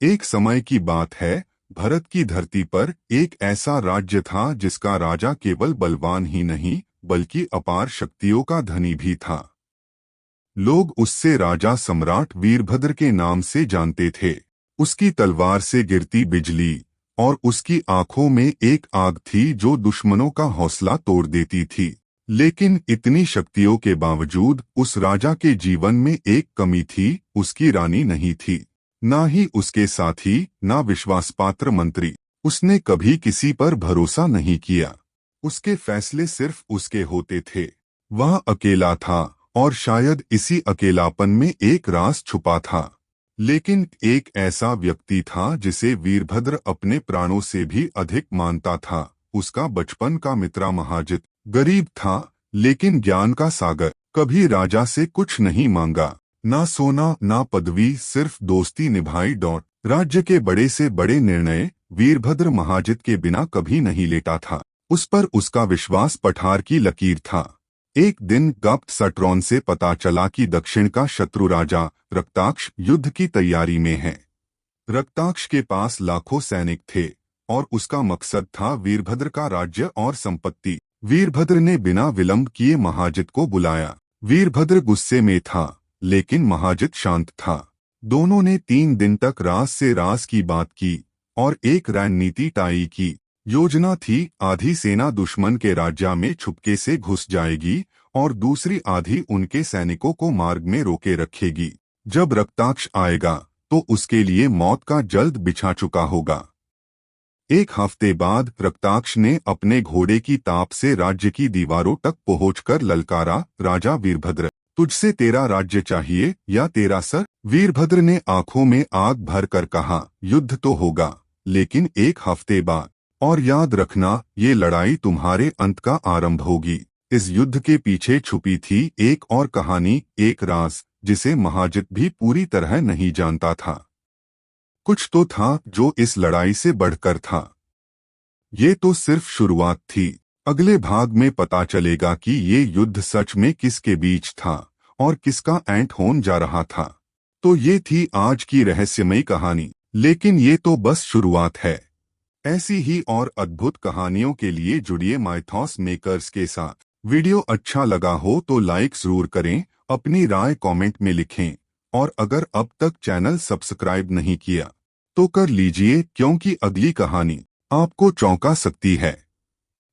एक समय की बात है, भारत की धरती पर एक ऐसा राज्य था जिसका राजा केवल बलवान ही नहीं बल्कि अपार शक्तियों का धनी भी था। लोग उससे राजा सम्राट वीरभद्र के नाम से जानते थे। उसकी तलवार से गिरती बिजली और उसकी आंखों में एक आग थी जो दुश्मनों का हौसला तोड़ देती थी। लेकिन इतनी शक्तियों के बावजूद उस राजा के जीवन में एक कमी थी, उसकी रानी नहीं थी। ना ही उसके साथी, ना विश्वासपात्र मंत्री। उसने कभी किसी पर भरोसा नहीं किया। उसके फैसले सिर्फ उसके होते थे। वह अकेला था और शायद इसी अकेलापन में एक राज छुपा था। लेकिन एक ऐसा व्यक्ति था जिसे वीरभद्र अपने प्राणों से भी अधिक मानता था। उसका बचपन का मित्र महाजित गरीब था लेकिन ज्ञान का सागर। कभी राजा से कुछ नहीं मांगा, ना सोना ना पदवी, सिर्फ दोस्ती निभाई। राज्य के बड़े से बड़े निर्णय वीरभद्र महाजित के बिना कभी नहीं लेता था। उस पर उसका विश्वास पठार की लकीर था। एक दिन गुप्त सट्रोन से पता चला कि दक्षिण का शत्रु राजा रक्ताक्ष युद्ध की तैयारी में है। रक्ताक्ष के पास लाखों सैनिक थे और उसका मकसद था वीरभद्र का राज्य और संपत्ति। वीरभद्र ने बिना विलंब किए महाजित को बुलाया। वीरभद्र गुस्से में था लेकिन महाजित शांत था। दोनों ने 3 दिन तक राज से राज की बात की और एक रणनीति तय की। योजना थी, आधी सेना दुश्मन के राज्य में छुपके से घुस जाएगी और दूसरी आधी उनके सैनिकों को मार्ग में रोके रखेगी। जब रक्ताक्ष आएगा तो उसके लिए मौत का जल्द बिछा चुका होगा। एक हफ्ते बाद रक्ताक्ष ने अपने घोड़े की ताप से राज्य की दीवारों तक पहुंचकर ललकारा, राजा वीरभद्र, तुझसे तेरा राज्य चाहिए या तेरा सर? वीरभद्र ने आंखों में आग भर कर कहा, युद्ध तो होगा लेकिन 1 हफ्ते बाद। और याद रखना, ये लड़ाई तुम्हारे अंत का आरंभ होगी। इस युद्ध के पीछे छुपी थी एक और कहानी, एक राज जिसे महाजित भी पूरी तरह नहीं जानता था। कुछ तो था जो इस लड़ाई से बढ़कर था। ये तो सिर्फ शुरुआत थी। अगले भाग में पता चलेगा कि ये युद्ध सच में किसके बीच था और किसका एंड होने जा रहा था। तो ये थी आज की रहस्यमयी कहानी, लेकिन ये तो बस शुरुआत है। ऐसी ही और अद्भुत कहानियों के लिए जुड़िए माइथॉस मेकर्स के साथ। वीडियो अच्छा लगा हो तो लाइक जरूर करें, अपनी राय कमेंट में लिखें और अगर अब तक चैनल सब्सक्राइब नहीं किया तो कर लीजिए, क्योंकि अगली कहानी आपको चौंका सकती है।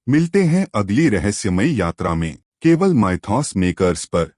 मिलते हैं अगली रहस्यमयी यात्रा में, केवल माइथॉस मेकर्स पर।